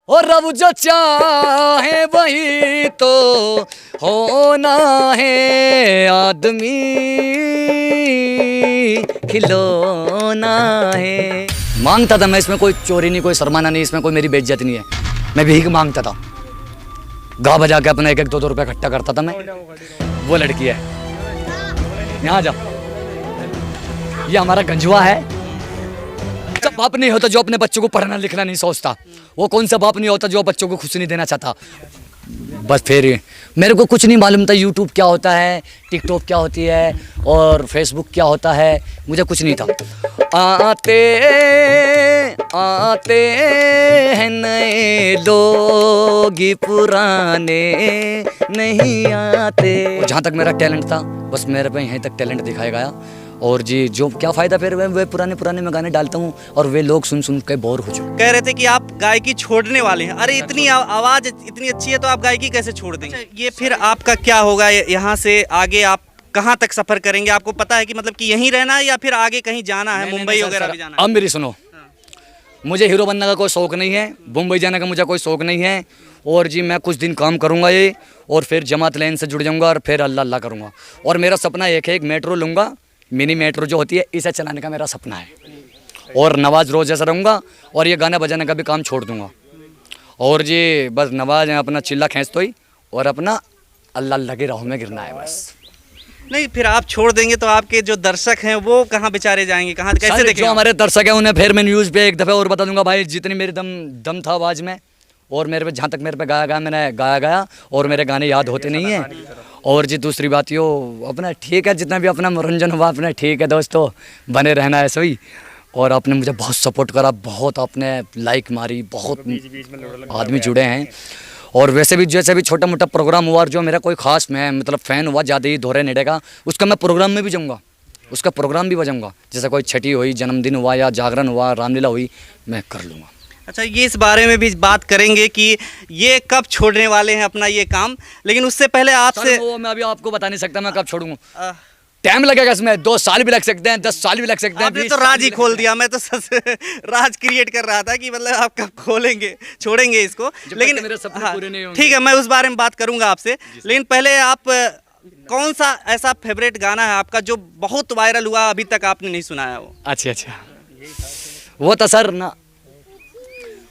और रब जो चाहे वही तो होना है, आदमी खिलौना है। मांगता था मैं, इसमें कोई चोरी नहीं, कोई शर्माना नहीं, इसमें कोई मेरी बेइज्जती नहीं है। मैं भीख मांगता था, गा बजा के अपना 1-1 2-2 रुपया इकट्ठा करता था मैं। वो लड़की है, यहाँ जाओ, ये हमारा गंजुआ है। जब बाप नहीं होता जो अपने बच्चों को पढ़ना लिखना नहीं सोचता, वो कौन सा बाप नहीं होता जो बच्चों को खुशी नहीं देना चाहता। बस फिर मेरे को कुछ नहीं मालूम था यूट्यूब क्या होता है, टिकटॉक क्या होती है और फेसबुक क्या होता है, मुझे कुछ नहीं था। आते आते हैं नए लोग, पुराने नहीं आते। जहाँ तक मेरा टैलेंट था बस मेरे पे यहीं तक टैलेंट दिखाया गया। और जी जो क्या फ़ायदा, फिर वे पुराने मैं गाने डालता हूँ और वे लोग सुन के बोर हो चुके। कह रहे थे कि आप गायकी छोड़ने वाले हैं। अरे इतनी आवाज़ इतनी अच्छी है तो आप गायकी कैसे छोड़ देंगे? ये फिर आपका क्या होगा, यहाँ से आगे आप कहाँ तक सफ़र करेंगे? आपको पता है कि मतलब कि यहीं रहना है या फिर आगे कहीं जाना है, मुंबई वगैरह भी जाना है? अब मेरी सुनो, मुझे हीरो बनने का कोई शौक़ नहीं है, मुंबई जाने का मुझे कोई शौक़ नहीं है। और जी मैं कुछ दिन काम करूँगा ये, और फिर जमात लाइन से जुड़ जाऊँगा और फिर अल्लाह अल्लाह करूँगा। और मेरा सपना एक है, एक मेट्रो लूँगा, मिनी मेट्रो जो होती है, इसे चलाने का मेरा सपना है। और नवाज रोज़ जैसा रहूँगा और ये गाना बजाने का भी काम छोड़ दूँगा। और जी बस नवाज अपना चिल्ला खींच तो ही और अपना अल्लाह अल्लाह की राहों में गिरना है बस। नहीं, फिर आप छोड़ देंगे तो आपके जो दर्शक हैं वो कहाँ बेचारे जाएंगे, कहाँ कैसे देखेंगे? जो हमारे दर्शक हैं उन्हें फिर मैं न्यूज़ पे एक दफ़े और बता दूंगा भाई, जितनी मेरी दम था आवाज़ में और मेरे पे जहाँ तक मेरे पे गाया मैंने गाया और मेरे गाने याद होते नहीं हैं। और जी दूसरी बात यो अपना ठीक है, जितना भी अपना मनोरंजन हुआ अपना ठीक है दोस्तों, बने रहना है सही। और आपने मुझे बहुत सपोर्ट करा, बहुत आपने लाइक मारी, बहुत आदमी जुड़े हैं। और वैसे भी जैसे भी छोटा मोटा प्रोग्राम हुआ और जो मेरा कोई खास मैं मतलब फ़ैन हुआ ज़्यादा ही दोहरे नेड़े का, उसका मैं प्रोग्राम में भी जाऊँगा, उसका प्रोग्राम भी बजाऊँगा। जैसे कोई छठी हुई, जन्मदिन हुआ या जागरण हुआ, रामलीला हुई, मैं कर लूँगा। अच्छा, ये इस बारे में भी बात करेंगे कि ये कब छोड़ने वाले हैं अपना ये काम, लेकिन उससे पहले आपसे वो मैं अभी आपको बता नहीं सकता मैं कब छोड़ूंगा। टाइम लगेगा इसमें, 2 साल भी लग सकते हैं, 10 साल भी लग सकते हैं। आपने तो राज ही खोल दिया। मैं तो राज क्रिएट कर रहा था कि मतलब आप कब खोलेंगे, छोड़ेंगे इसको। लेकिन मेरे सपने पूरे नहीं होंगे। ठीक है, मैं उस बारे में बात करूंगा आपसे, लेकिन पहले आप कौन सा ऐसा फेवरेट गाना है आपका जो बहुत वायरल हुआ अभी तक आपने नहीं सुनाया? वो अच्छा वो था सर ना,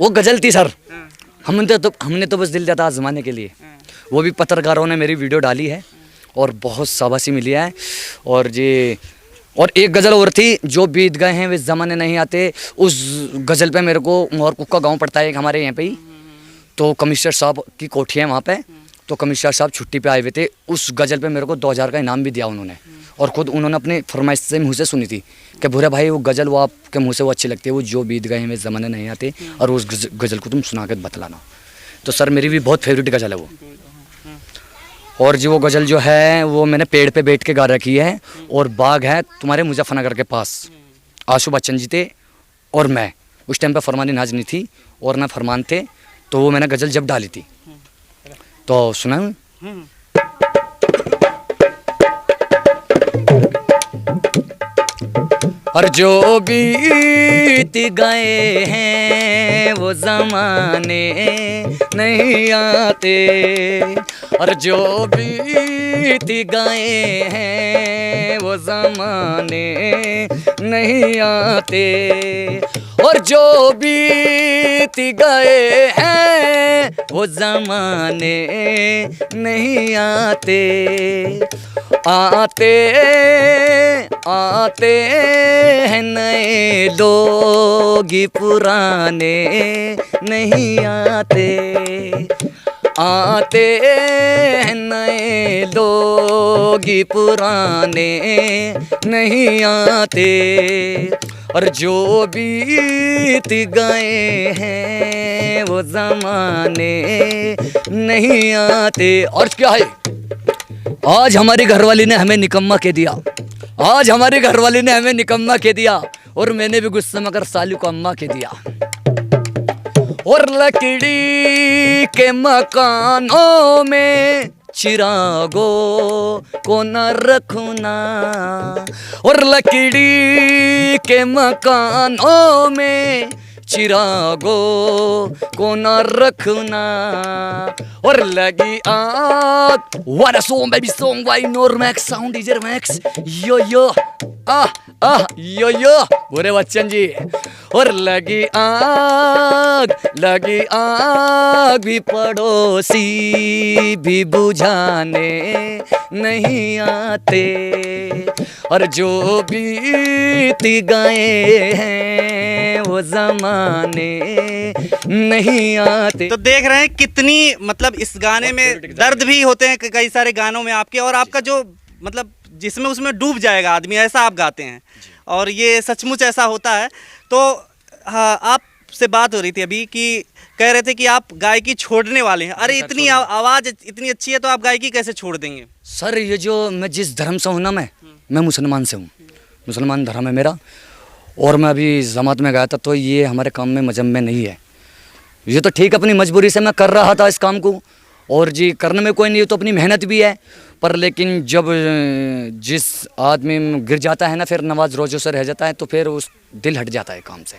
वो गजल थी सर। हमने तो बस दिल दिया था आजमाने के लिए। वो भी पत्रकारों ने मेरी वीडियो डाली है और बहुत शाबाशी मिली है। और जी और एक गज़ल और थी, जो बीत गए हैं वे ज़माने नहीं आते। उस गज़ल पे मेरे को मोहर कुक्का गाँव पड़ता है एक हमारे यहाँ पे ही, तो कमिश्नर साहब की कोठी है वहाँ पे, तो कमिश्नर साहब छुट्टी पे आए हुए थे। उस गज़ल पे मेरे को 2000 का इनाम भी दिया उन्होंने, और ख़ुद उन्होंने अपनी फरमाइश से मुँह से सुनी थी कि भूरे भाई वो गज़ल वो आपके मुँह से वो अच्छी लगती है, वो जो बीत गए हैं वे ज़माने नहीं आते, और उस गज़ल को तुम सुना कर बतलाना। तो सर मेरी भी बहुत फेवरेट गज़ल है वो। और जी वो गज़ल जो है वो मैंने पेड़ पे बैठ के गा रखी है। और बाग है तुम्हारे मुजफ्फरनगर के पास, आशु बच्चन जी थे और मैं उस टाइम पे फरमानी नाज नहीं थी और ना फरमान थे, तो वो मैंने गज़ल जब डाली थी तो सुना। और जो बीत गए हैं वो ज़माने नहीं आते, और जो बीत गए हैं वो ज़माने नहीं आते, और जो बीत गए हैं वो ज़माने नहीं आते। आते आते हैं नए लोग, पुराने नहीं आते। आते हैं नए लोग, पुराने नहीं आते, और जो बीत गए हैं वो ज़माने नहीं आते। और क्या है, आज हमारी घरवाली ने हमें निकम्मा कह दिया, आज हमारी घरवाली ने हमें निकम्मा कह दिया, और मैंने भी गुस्से में कर सालू को अम्मा कह दिया। और लकड़ी के मकानों में चिरागों को न रखना, और लकड़ी के मकानों में चिरागों को न रखना और लगी आग what a song baby song by Normax sound DJ Max yo yo yo yo बुरे बच्चन जी और लगी आग भी पड़ोसी भी बुझाने नहीं आते और जो बीत गए हैं वो जमाने नहीं आते। तो देख रहे हैं कितनी मतलब इस गाने में दर्द भी होते हैं कई सारे गानों में आपके, और आपका जो मतलब जिसमें उसमें डूब जाएगा आदमी, ऐसा आप गाते हैं और ये सचमुच ऐसा होता है। तो हाँ, आपसे बात हो रही थी अभी कि कह रहे थे कि आप गायकी छोड़ने वाले हैं। अरे इतनी आवाज़ इतनी अच्छी है तो आप गायकी कैसे छोड़ देंगे? सर ये जो मैं जिस धर्म से हूँ ना, मैं मुसलमान से हूँ, मुसलमान धर्म है मेरा, और मैं अभी जमात में गया था तो ये हमारे काम में मजहब में नहीं है। ये तो ठीक अपनी मजबूरी से मैं कर रहा था इस काम को, और जी करने में कोई नहीं तो अपनी मेहनत भी है, पर लेकिन जब जिस आदमी गिर जाता है ना फिर नमाज रोज़ों से रह जाता है तो फिर उस दिल हट जाता है काम से।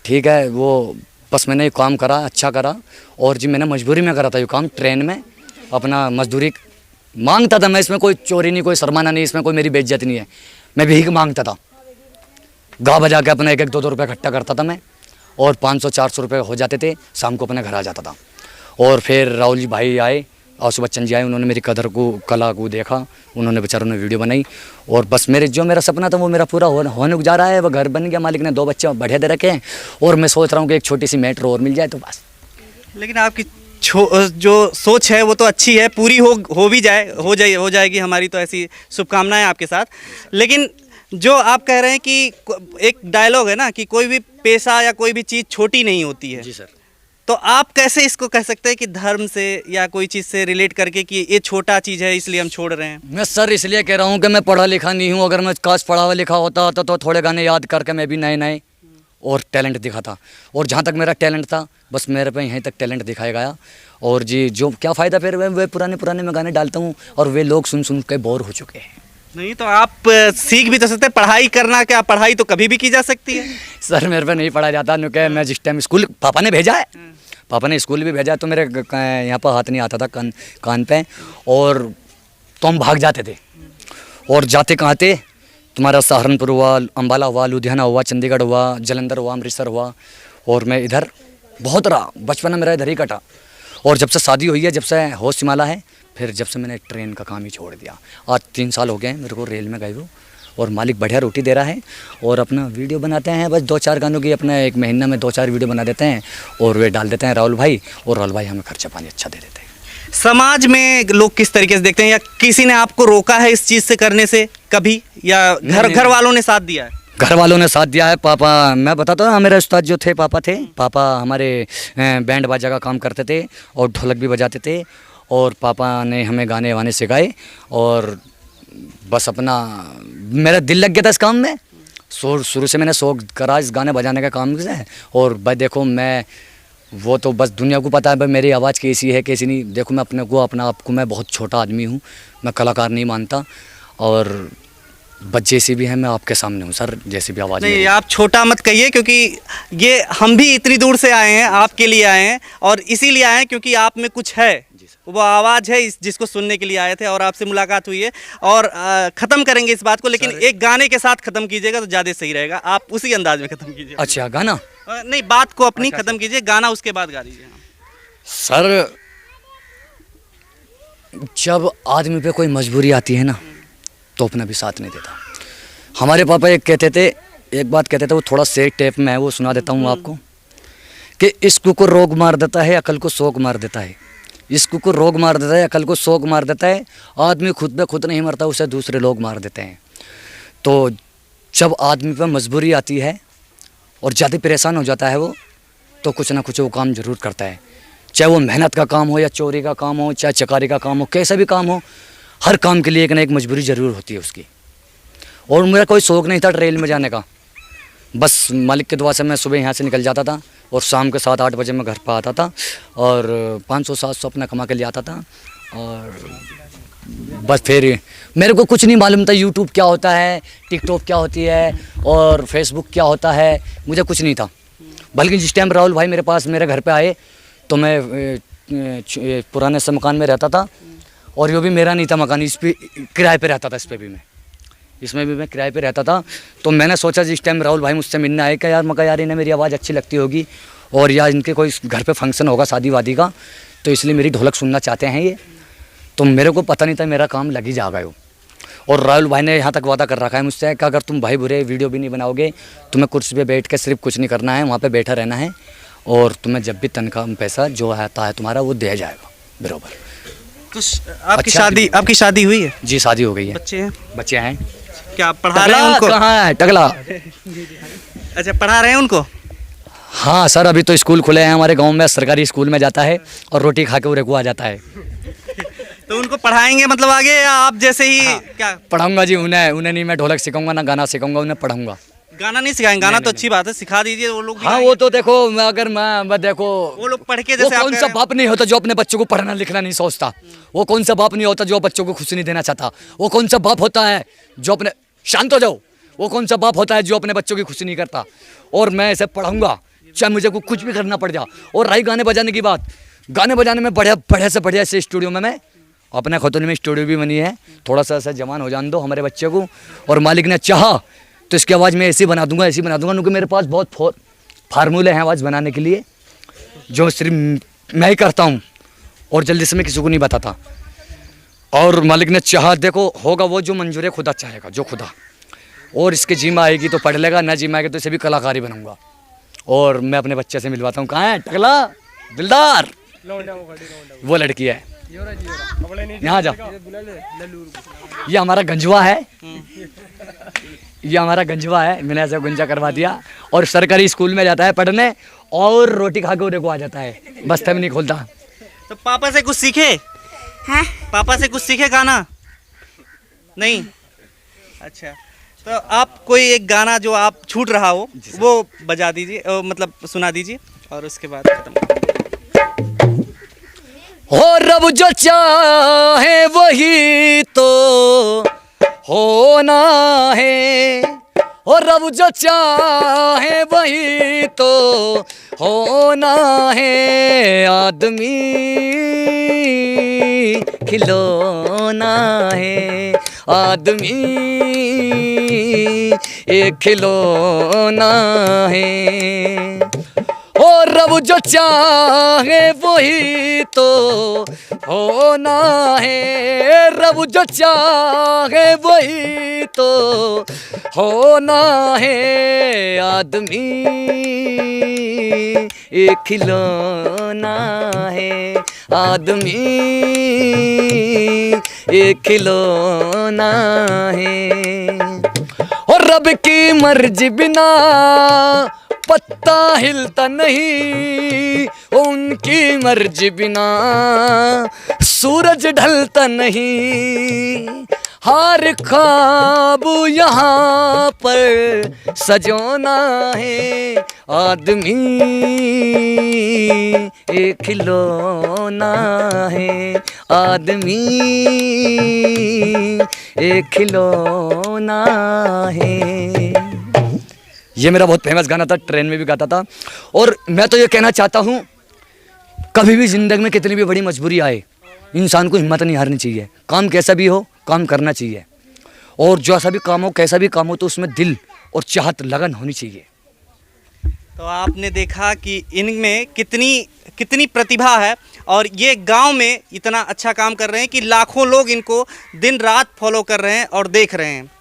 ठीक है वो बस मैंने ये काम करा, अच्छा करा, और जी मैंने मजबूरी में करा था ये काम। ट्रेन में अपना मजदूरी मांगता था मैं, इसमें कोई चोरी नहीं, कोई शर्माना नहीं, इसमें कोई मेरी बेइज्जत नहीं है। मैं भीख मांगता था, गा बजा के अपना 1-2 रुपये इकट्ठा करता था मैं, और 500-400 रुपये हो जाते थे, शाम को अपने घर आ जाता था। और फिर राहुल जी भाई आए, आशु बच्चन जी आए, उन्होंने मेरी कला को देखा, उन्होंने बेचारों ने वीडियो बनाई, और बस जो मेरा सपना था वो मेरा पूरा होने जा रहा है। वो घर बन गया, मालिक ने 2 बच्चे बढ़िया दे रखे हैं, और मैं सोच रहा हूँ कि एक छोटी सी मेट्रो और मिल जाए तो बस। लेकिन आपकी जो सोच है वो तो अच्छी है, पूरी हो भी हो जाएगी हमारी तो ऐसी शुभकामनाएं आपके साथ। लेकिन जो आप कह रहे हैं कि एक डायलॉग है ना कि कोई भी पेशा या कोई भी चीज़ छोटी नहीं होती है। जी सर। तो आप कैसे इसको कह सकते हैं कि धर्म से या कोई चीज़ से रिलेट करके कि ये छोटा चीज़ है इसलिए हम छोड़ रहे हैं? मैं सर इसलिए कह रहा हूँ कि मैं पढ़ा लिखा नहीं हूँ। अगर मैं काश पढ़ा हुआ लिखा होता तो थोड़े गाने याद करके मैं भी नए और टैलेंट दिखाता। और जहाँ तक मेरा टैलेंट था बस मेरे पे यहीं तक टैलेंट दिखाया गया। और जी जो क्या फ़ायदा फिर वे पुराने मैं गाने डालता हूँ और वे लोग सुन के बोर हो चुके हैं। नहीं तो आप सीख भी तो सकते हैं, पढ़ाई करना, क्या पढ़ाई तो कभी भी की जा सकती है? सर मेरे पे नहीं पढ़ा जाता, क्योंकि मैं जिस टाइम स्कूल पापा ने भेजा है, पापा ने स्कूल भी भेजा तो मेरे यहाँ पर हाथ नहीं आता था कान पे, और तो हम भाग जाते थे। और जाते कहाँ थे, तुम्हारा सहारनपुर हुआ, अम्बाला हुआ, लुधियाना हुआ, चंडीगढ़ हुआ, जलंधर हुआ, अमृतसर हुआ, और मैं इधर बहुत रहा। बचपन मेरा इधर ही कटा, और जब से शादी हुई है, जब से होश संभाला है, फिर जब से मैंने ट्रेन का काम ही छोड़ दिया। आज 3 साल हो गए हैं मेरे को रेल में गए हुए, और मालिक बढ़िया रोटी दे रहा है, और अपना वीडियो बनाते हैं बस 2-4 गानों की, अपना 1 महीना में 2-4 वीडियो बना देते हैं और वे डाल देते हैं राहुल भाई, और राहुल भाई हमें खर्चा पानी अच्छा दे देते हैं। समाज में लोग किस तरीके से देखते हैं, या किसी ने आपको रोका है इस चीज़ से करने से कभी, या घर वालों ने साथ दिया है? घर वालों ने साथ दिया है। पापा, मैं बताता हूँ, मेरे उस्ताद जो थे पापा थे, पापा हमारे बैंड बाजा का काम करते थे और ढोलक भी बजाते थे, और पापा ने हमें गाने वाने सिखाए, और बस अपना मेरा दिल लग गया था इस काम में। शुरू से मैंने शौक करा इस गाने बजाने का काम से, और भाई देखो मैं वो तो बस दुनिया को पता है भाई मेरी आवाज़ कैसी है कैसी नहीं। देखो मैं अपने आप को मैं बहुत छोटा आदमी हूँ, मैं कलाकार नहीं मानता, और बस जैसी भी है मैं आपके सामने हूँ सर, जैसी भी आवाज़। नहीं आप छोटा मत कहिए, क्योंकि ये हम भी इतनी दूर से आए हैं, आपके लिए आए हैं, और इसीलिए आए हैं क्योंकि आप में कुछ है, वो आवाज़ है जिसको सुनने के लिए आए थे, और आपसे मुलाकात हुई है। और ख़त्म करेंगे इस बात को, लेकिन एक गाने के साथ ख़त्म कीजिएगा तो ज़्यादा सही रहेगा। आप उसी अंदाज में ख़त्म कीजिए। अच्छा गाना? नहीं, बात को अपनी ख़त्म कीजिए, गाना उसके बाद गा लीजिए। सर जब आदमी पे कोई मजबूरी आती है ना तो अपना भी साथ नहीं देता। हमारे पापा एक बात कहते थे, वो थोड़ा से टेप में है, वो सुना देता हूँ आपको, कि इश्क को रोग मार देता है, अकल को शौक मार देता है। इश्क को रोग मार देता है, अकल को शौक मार देता है। आदमी खुद पे खुद नहीं मरता, उसे दूसरे लोग मार देते हैं। तो जब आदमी पर मजबूरी आती है और ज़्यादा परेशान हो जाता है वो, तो कुछ ना कुछ वो काम ज़रूर करता है, चाहे वो मेहनत का काम हो या चोरी का काम हो, चाहे चकारी का काम हो, कैसा भी काम हो, हर काम के लिए एक ना एक मजबूरी ज़रूर होती है उसकी। और मेरा कोई शौक़ नहीं था रेल में जाने का, बस मालिक की दुआ से मैं सुबह यहाँ से निकल जाता था और शाम के 7-8 बजे मैं घर पर आता था, और 500-700 अपना कमा के ले आता था। और बस फिर मेरे को कुछ नहीं मालूम था यूट्यूब क्या होता है, टिकटॉक क्या होती है, और फेसबुक क्या होता है, मुझे कुछ नहीं था। बल्कि जिस टाइम राहुल भाई मेरे पास मेरे घर पे आए तो मैं पुराने से मकान में रहता था, और ये भी मेरा नहीं था मकान, इस पे किराए पे रहता था, इसमें भी मैं किराए पे रहता था। तो मैंने सोचा जिस टाइम राहुल भाई मुझसे मिलने आए, क्या यार मका यार इन्हें मेरी आवाज़ अच्छी लगती होगी, और या इनके कोई घर पे फंक्शन होगा शादी वादी का, तो इसलिए मेरी ढोलक सुनना चाहते हैं ये। तो मेरे को पता नहीं था मेरा काम लग ही जाएगा वो। और राहुल भाई ने यहाँ तक वादा कर रखा है मुझसे कि अगर तुम भाई बुरे वीडियो भी नहीं बनाओगे, तुम्हें कुर्सी पे बैठ के सिर्फ कुछ नहीं करना है, वहाँ पे बैठा रहना है, और तुम्हें जब भी तनख्वाह पैसा जो आता है तुम्हारा वो दिया जाएगा बराबर। तो आपकी शादी हुई है? जी शादी हो गई है, बच्चे हैं। क्या आप पढ़ा रहे हैं उनको? कहाँ है टकला? अच्छा, पढ़ा रहे हैं उनको? हाँ सर, अभी तो स्कूल खुले हैं हमारे गांव में, सरकारी स्कूल में जाता है और रोटी खा के उरे को आ जाता है। तो उनको पढ़ाएंगे मतलब आगे, या आप जैसे ही? हाँ, क्या पढ़ाऊंगा जी उन्हें नहीं मैं ढोलक सिखाऊंगा ना गाना सिखाऊंगा, उन्हें पढ़ाऊंगा। गाना नहीं सिखाएंगे? गाना तो अच्छी बात है, सिखा दीजिए वो लोग। हाँ वो तो देखो, अगर मैं देखो वो लोग पढ़ के, जैसे कौन सा बाप नहीं होता जो अपने बच्चों को पढ़ना लिखना नहीं सोचता, वो कौन सा बाप नहीं होता जो बच्चों को खुशी नहीं देना चाहता, वो कौन सा बाप होता है जो अपने, शांत हो जाओ, वो कौन सा बाप होता है जो अपने बच्चों की खुशी नहीं करता। और मैं इसे पढ़ाऊंगा चाहे मुझे कुछ भी करना पड़ जाए। और रही गाने बजाने की बात, गाने बजाने में बढ़िया से बढ़िया से स्टूडियो में मैं अपने खतौनी में स्टूडियो भी बनी है, थोड़ा सा ऐसा जवान हो जाने दो हमारे बच्चे को, और मालिक ने चाहा तो इसकी आवाज़ मैं ऐसी बना दूंगा क्योंकि मेरे पास बहुत फार्मूले हैं आवाज़ बनाने के लिए, जो सिर्फ मैं ही करता हूँ और जल्दी से मैं किसी को नहीं बताता। और मालिक ने चाहा, देखो होगा वो जो मंजूर खुदा चाहेगा, जो खुदा, और इसके जिम्मा आएगी तो पढ़ लेगा, ना जिम्मा आएगी तो इसे भी कलाकारी बनाऊंगा। और मैं अपने बच्चे से मिलवाता हूँ, कहाँ है टकला दिलदार, वो लड़की है, यहाँ जा। ये हमारा गंजवा है, ये हमारा गंजवा है, मैंने ऐसे गुंजा करवा दिया, और सरकारी स्कूल में जाता है पढ़ने और रोटी खा के उन्हें को आ जाता है, बस्ते में नहीं खोलता। तो पापा से कुछ सीखे? हाँ? पापा से कुछ सीखे गाना? नहीं? अच्छा, तो आप कोई एक गाना जो आप छूट रहा हो वो बजा दीजिए, मतलब सुना दीजिए, और उसके बाद खत्म। हो रब जो चाहे वही तो होना है, और रब जो चाहे वही तो होना है, आदमी खिलौना है, आदमी एक खिलौना है। और रब जो चाहे वही तो होना है, रब जो चाहे वही तो होना है, आदमी एक खिलौना है, आदमी एक खिलौना है। और रब की मर्जी बिना पत्ता हिलता नहीं, उनकी मर्जी बिना सूरज ढलता नहीं, हर ख्वाब यहाँ पर सजोना है, आदमी एक खिलौना है, आदमी एक खिलौना है। ये मेरा बहुत फेमस गाना था, ट्रेन में भी गाता था। और मैं तो ये कहना चाहता हूँ, कभी भी ज़िंदगी में कितनी भी बड़ी मजबूरी आए, इंसान को हिम्मत नहीं हारनी चाहिए, काम कैसा भी हो काम करना चाहिए, और जैसा भी काम हो कैसा भी काम हो तो उसमें दिल और चाहत लगन होनी चाहिए। तो आपने देखा कि इनमें कितनी प्रतिभा है, और ये गांव में इतना अच्छा काम कर रहे हैं कि लाखों लोग इनको दिन रात फॉलो कर रहे हैं और देख रहे हैं।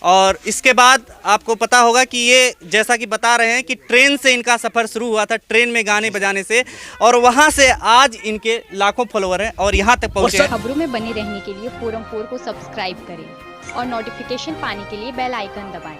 और इसके बाद आपको पता होगा कि ये जैसा कि बता रहे हैं कि ट्रेन से इनका सफ़र शुरू हुआ था, ट्रेन में गाने बजाने से, और वहाँ से आज इनके लाखों फॉलोअर हैं और यहाँ तक पहुँचे हैं। खबरों में बने रहने के लिए फोरम 4 को सब्सक्राइब करें और नोटिफिकेशन पाने के लिए बेल आइकन दबाएं।